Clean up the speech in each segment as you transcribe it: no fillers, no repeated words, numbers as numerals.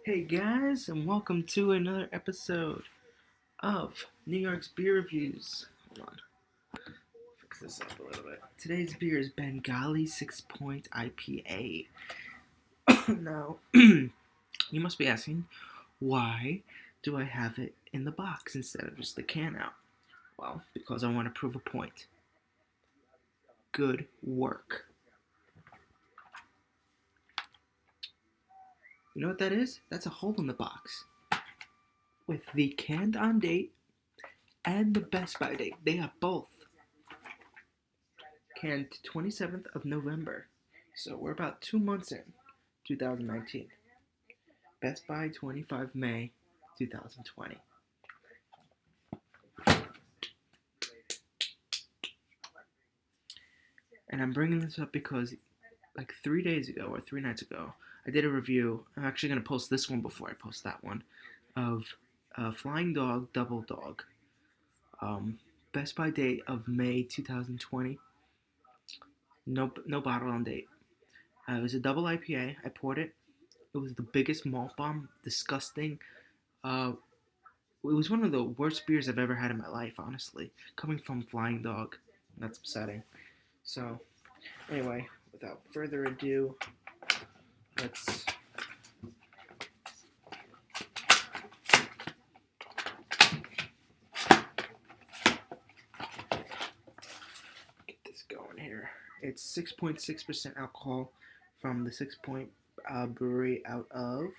Hey guys, and welcome to another episode of New York's beer reviews. Hold on, fix this up a little bit. Today's beer is Bengali Sixpoint IPA. Now, you must be asking, why do I have it in the box instead of just the can out? Well, because I want to prove a point. Good work. You know what that is? That's a hole in the box. With the canned on date and the Best By date. They have both. Canned 27th of November. So we're about 2 months in 2019. Best By 25 May 2020. And I'm bringing this up because like 3 days ago or 3 nights ago, I did a review. I'm actually going to post this one before I post that one of Flying Dog Double Dog. Best By date of May 2020. No bottle on date. It was a double IPA. I poured it. It was the biggest malt bomb. Disgusting. It was one of the worst beers I've ever had in my life, honestly. Coming from Flying Dog. That's upsetting. So, anyway, without further ado, let's get this going here. It's 6.6% alcohol from the Sixpoint Brewery out of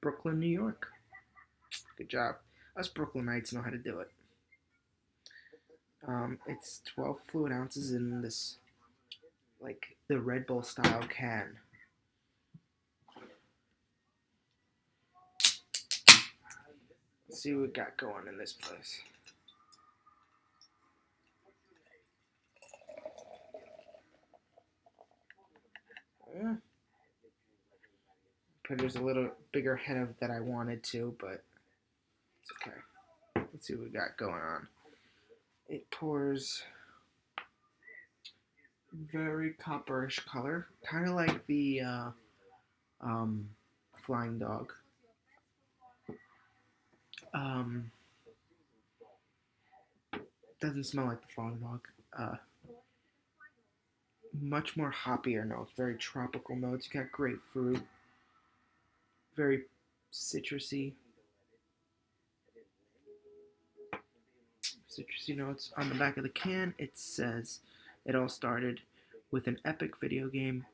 Brooklyn, New York. Good job. Us Brooklynites know how to do it. It's 12 fluid ounces in this, like, the Red Bull style can. Let's see what we got going in this place. Yeah. There's a little bigger head of that I wanted to, but it's okay. Let's see what we got going on. It pours very copperish color, kind of like the Flying Dog. Um, doesn't smell like the Flying Dog. Much more hoppier notes, very tropical notes. You got grapefruit, very citrusy. Citrusy notes. On the back of the can, it says it all started with an epic video game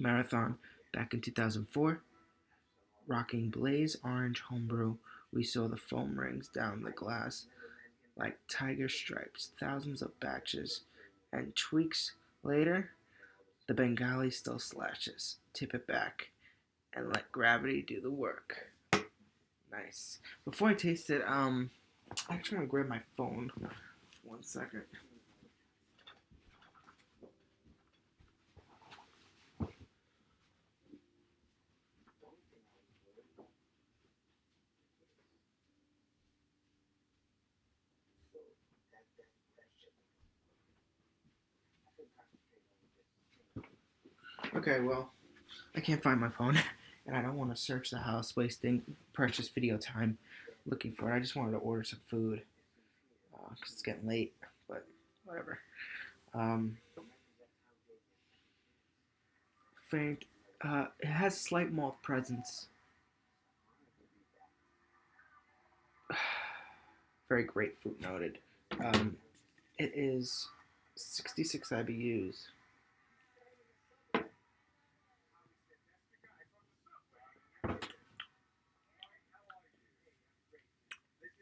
marathon back in 2004. Rocking Blaze Orange Homebrew, we saw the foam rings down the glass like tiger stripes, thousands of batches, and tweaks later, the Bengali still slashes. Tip it back and let gravity do the work. Nice. Before I taste it, I actually want to grab my phone. 1 second. Okay, well, I can't find my phone, and I don't want to search the house, wasting precious video time looking for it. I just wanted to order some food because it's getting late, but whatever. Um, faint. It has slight malt presence. Very grapefruit noted. It is 66 IBUs.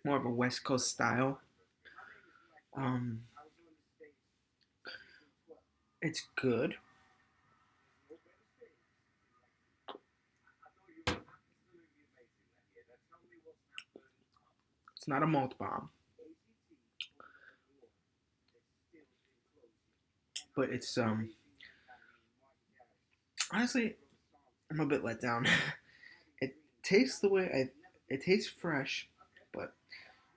More of a West Coast style. Um, it's good. It's not a malt bomb, but it's honestly, I'm a bit let down. It tastes the way it tastes fresh, but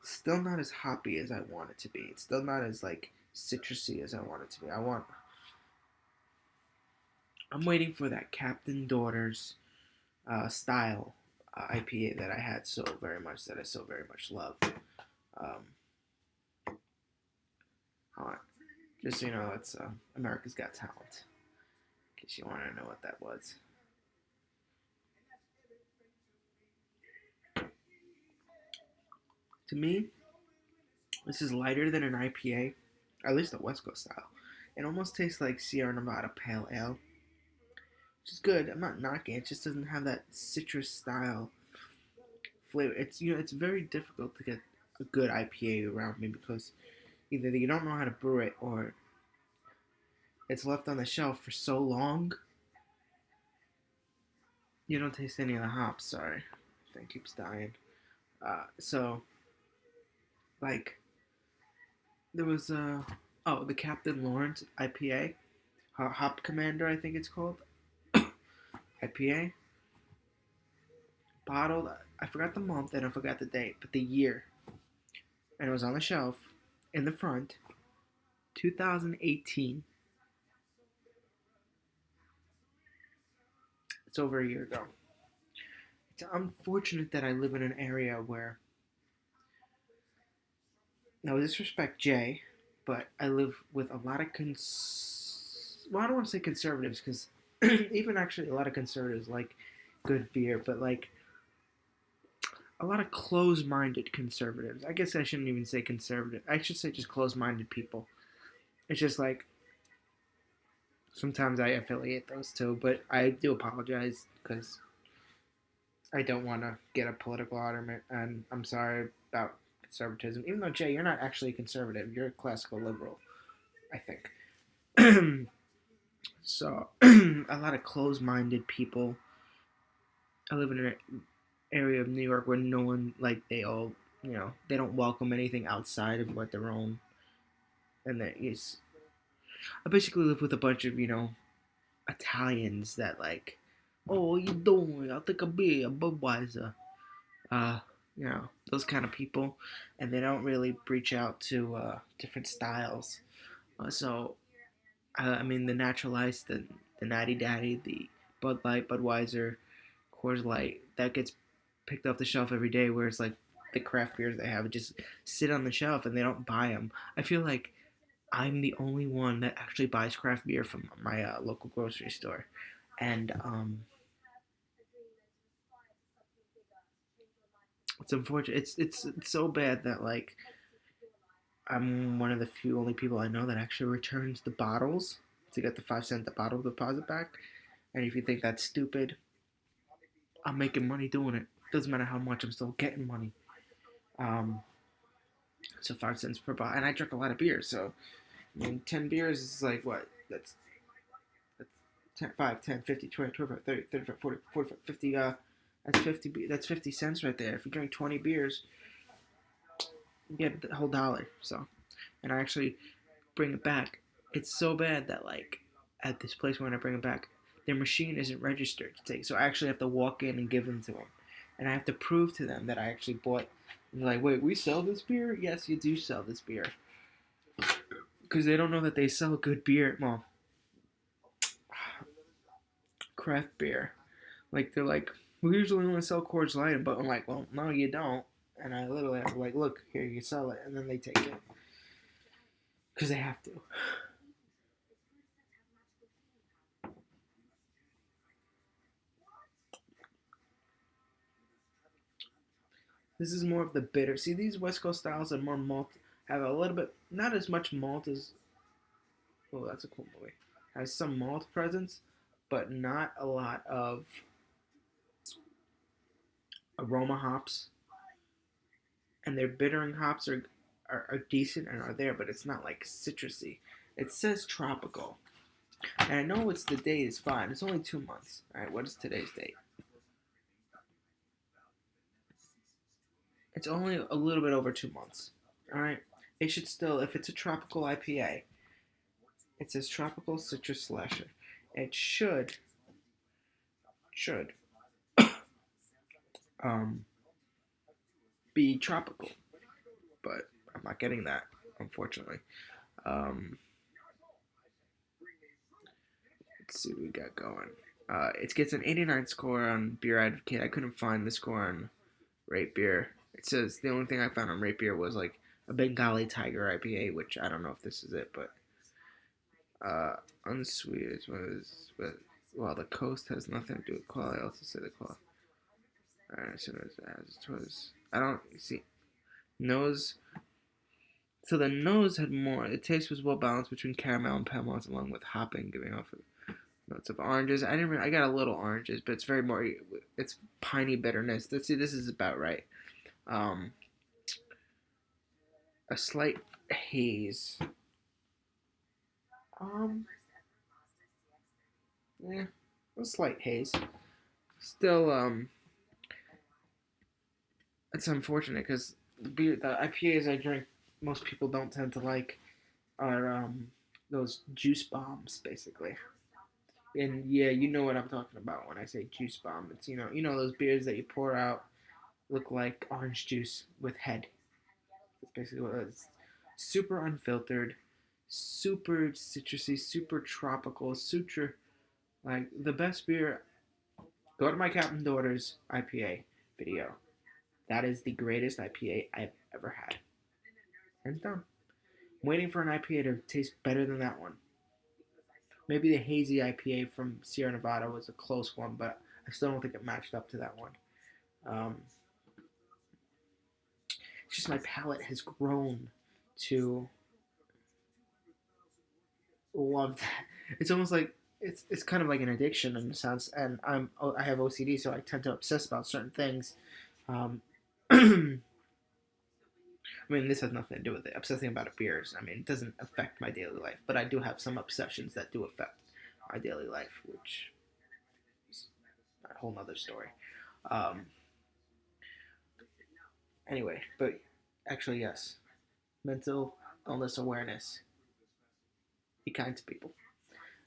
still not as hoppy as I want it to be. It's still not as like citrusy as I want it to be. I'm waiting for that Captain Daughters style IPA that I had so very much, that I so very much love. Um, hold on. Just so you know, it's America's Got Talent. In case you want to know what that was. To me, this is lighter than an IPA, at least the West Coast style. It almost tastes like Sierra Nevada Pale Ale, which is good. I'm not knocking it. It just doesn't have that citrus style flavor. It's very difficult to get a good IPA around me because either you don't know how to brew it or it's left on the shelf for so long you don't taste any of the hops. Sorry, thing keeps dying. So like there was the Captain Lawrence IPA, Hop Commander I think it's called IPA, bottled. I forgot the month and I forgot the date, but the year, and it was on the shelf in the front, 2018. It's over a year ago. It's unfortunate that I live in an area where, no disrespect Jay, but I live with a lot of well, I don't want to say conservatives because even actually a lot of conservatives like good beer, but like a lot of close-minded conservatives. I guess I shouldn't even say conservative. I should say just close-minded people. It's just like sometimes I affiliate those two, but I do apologize because I don't want to get a political argument, and I'm sorry about conservatism. Even though Jay, you're not actually a conservative, you're a classical liberal, I think. So a lot of closed-minded people. I live in an area of New York where no one like they all they don't welcome anything outside of what their own, and that is I basically live with a bunch of Italians that like, oh, what you doing? I'll take a beer, a Budweiser. Uh, those kind of people, and they don't really reach out to different styles. So, I mean, the Natural Ice, the Natty Daddy, the Bud Light, Budweiser, Coors Light, that gets picked off the shelf every day. Whereas like the craft beers they have just sit on the shelf and they don't buy them. I feel like I'm the only one that actually buys craft beer from my local grocery store, and it's unfortunate. It's so bad that like I'm one of the few only people I know that actually returns the bottles to get the 5 cent bottle deposit back. And if you think that's stupid, I'm making money doing it. Doesn't matter how much, I'm still getting money. Um, so 5 cents per bottle, and I drink a lot of beer. So I mean, 10 beers is like what? That's 10, 5, 10, 50, 20, 25, 30, 35, 40, 45, 50. That's 50. That's 50 cents right there. If you drink 20 beers, you get the whole dollar. So, and I actually bring it back. It's so bad that like at this place when I bring it back, their machine isn't registered to take. So I actually have to walk in and give them to them, and I have to prove to them that I actually bought. And they're like, wait, we sell this beer? Yes, you do sell this beer. Because they don't know that they sell good beer. Well, craft beer. Like they're like, we usually only sell Coors Light, but I'm like, well, no, you don't. And I literally have to like, look here, you sell it, and then they take it because they have to. This is more of the bitter. See, these West Coast styles are more malt, have a little bit, not as much malt as. Oh, that's a cool movie. Has some malt presence, but not a lot of aroma hops. And their bittering hops are decent and are there, but it's not like citrusy. It says tropical. And I know it's the date is fine. It's only 2 months. All right, what is today's date? It's only a little bit over 2 months. All right, it should still, if it's a tropical IPA, it says tropical citrus slasher. It should um be tropical, but I'm not getting that, unfortunately. Um, Let's see what we got going. It gets an 89 score on Beer Advocate. I couldn't find the score on Rate Beer. It says the only thing I found on Rate Beer was like a Bengali Tiger IPA, which I don't know if this is it, but unsweet was, but well, the coast has nothing to do with quality. I also say the quality. Alright, so it was. I don't see nose. So the nose had more. The taste was well balanced between caramel and pale malts, along with hopping, giving off notes of oranges. I got a little oranges, but it's very more. It's piney bitterness. Let's see. This is about right. Um, a slight haze. Yeah, a slight haze. Still, it's unfortunate because the IPAs I drink, most people don't tend to like are those juice bombs, basically. And yeah, you know what I'm talking about when I say juice bomb. It's those beers that you pour out look like orange juice with head. That's basically what it is. Super unfiltered, super citrusy, super tropical, super like the best beer. Go to my Captain Daughter's IPA video. That is the greatest IPA I've ever had. Hands down. I'm waiting for an IPA to taste better than that one. Maybe the hazy IPA from Sierra Nevada was a close one, but I still don't think it matched up to that one. Um, it's just my palate has grown to love that. It's almost like it's kind of like an addiction in a sense, and I have OCD, so I tend to obsess about certain things. Um, I mean, this has nothing to do with it. Obsessing about beers, I mean, it doesn't affect my daily life, but I do have some obsessions that do affect my daily life, which is a whole nother story. Um, anyway, but actually, yes, mental illness awareness. Be kind to people.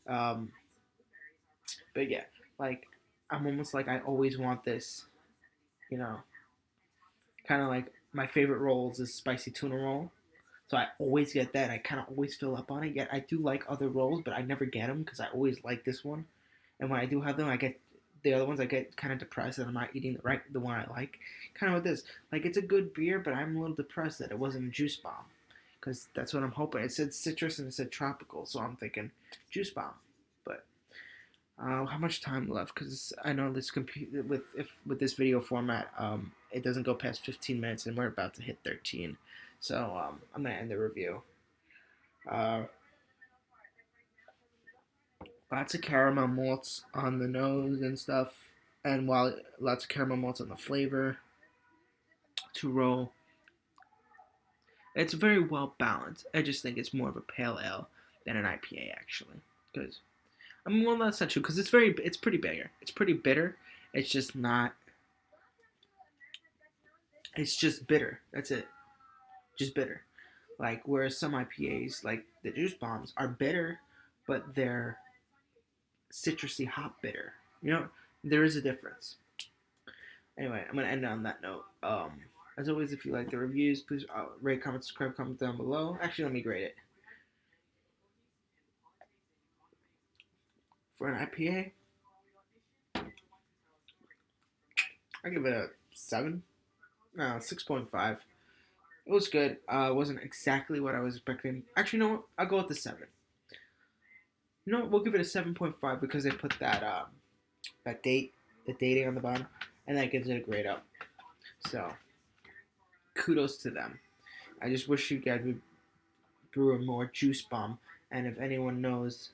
Um, but yeah, like I'm almost like I always want this, you know, kind of like my favorite rolls is spicy tuna roll. So I always get that. I kind of always fill up on it. Yet I do like other rolls, but I never get them because I always like this one. And when I do have them, I get the other ones. I get kind of depressed that I'm not eating the one I like. Kind of with this, like it's a good beer, but I'm a little depressed that it wasn't a juice bomb because that's what I'm hoping. It said citrus and it said tropical, so I'm thinking juice bomb. But how much time left? Because I know this with this video format, it doesn't go past 15 minutes, and we're about to hit 13. So I'm gonna end the review. Uh, Lots of caramel malts on the nose and stuff, and while lots of caramel malts on the flavor to roll. It's very well balanced. I just think it's more of a pale ale than an IPA actually, because I mean, well, that's not true because it's pretty bitter. It's pretty bitter. It's just not. It's just bitter. That's it. Just bitter. Like whereas some IPAs, like the juice bombs, are bitter, but they're citrusy hop bitter. There is a difference. Anyway, I'm gonna end on that note. As always, if you like the reviews, please rate, comment, subscribe, comment down below. Actually, let me grade it. For an IPA, I give it a 7. No, 6.5. It was good. It wasn't exactly what I was expecting. Actually, no, I'll go with the 7. We'll give it a 7.5 because they put that the dating on the bottom, and that gives it a grade up. So, kudos to them. I just wish you guys would brew a more juice bomb. And if anyone knows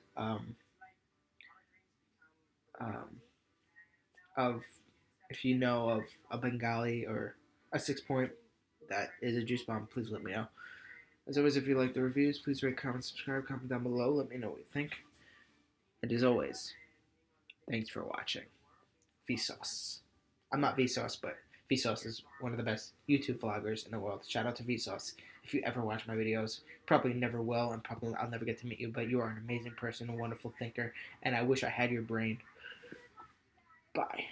of if you know of a Bengali or a 6 point that is a juice bomb, please let me know. As always, if you like the reviews, please rate, comment, subscribe, comment down below. Let me know what you think. And as always, thanks for watching. Vsauce. I'm not Vsauce, but Vsauce is one of the best YouTube vloggers in the world. Shout out to Vsauce. If you ever watch my videos, probably never will, and probably I'll never get to meet you, but you are an amazing person, a wonderful thinker, and I wish I had your brain. Bye.